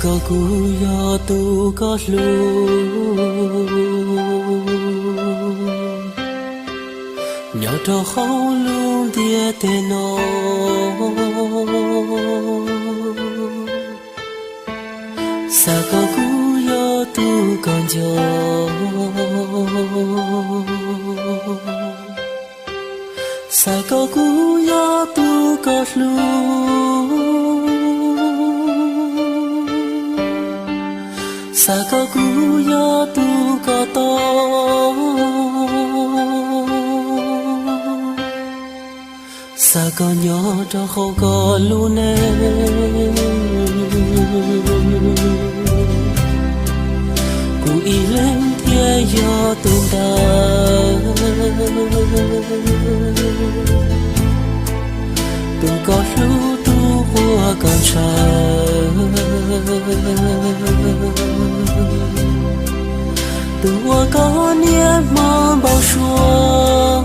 có cú yo tu có lu nhỏ trò khâu luôn tia tê nó sa có cú yo tu còn cho sa có cú yo tu có lu sa có cú yo tu có to sa có nhỏ cho không có luôn cú ý lên thiên yo tu ta tu có lu tu qua con trời tua có niềm mơ bao xua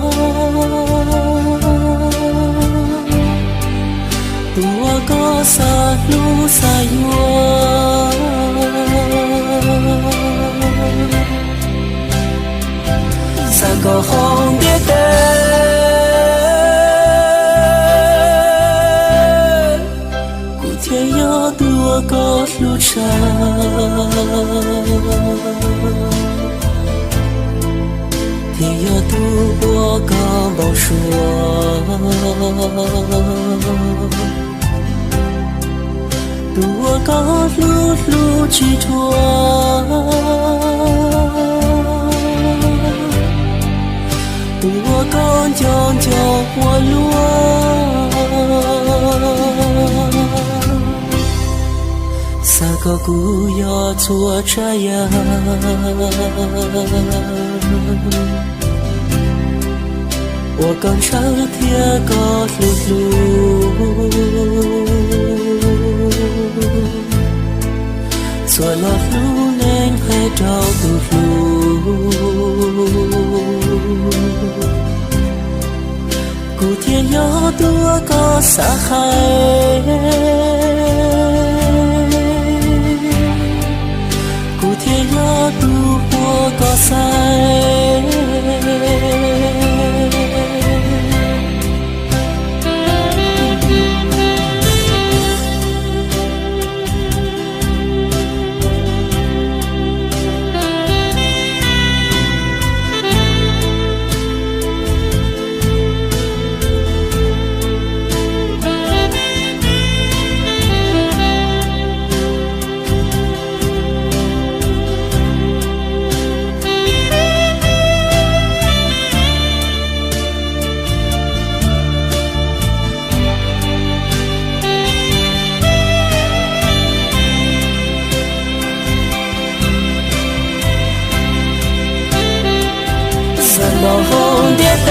tua có xa lu xa yua xa có không biết tên cụ thể yo tua có lu xa thì yo tu qua có bao xua tu có lu lu chỉ thua tu con chọn cho hoa lúa sa có cú yo chua trái我刚上天高路做了路能还找不路古天要多个撒海古天要多我个塞到红蝶的，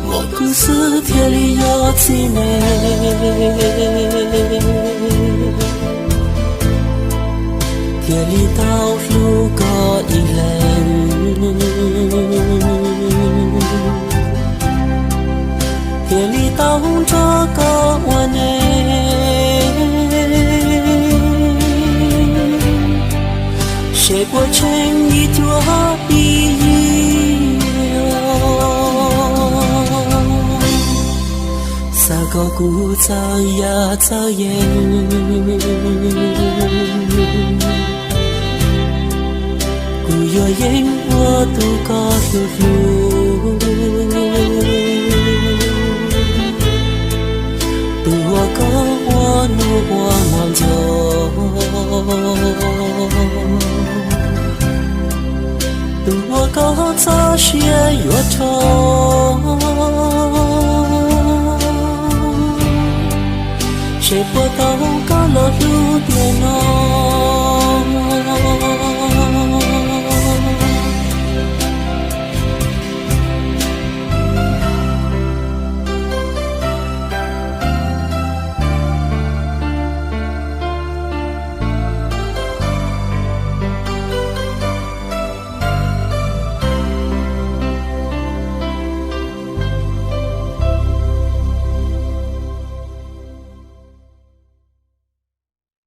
我故事天里有几美，天里道路个一人，天里道这个我呢。谁过成一朵一撒个古早呀早烟不要因我都高路不我高我努我忙走不我高早些有头谁不懂高了路点哦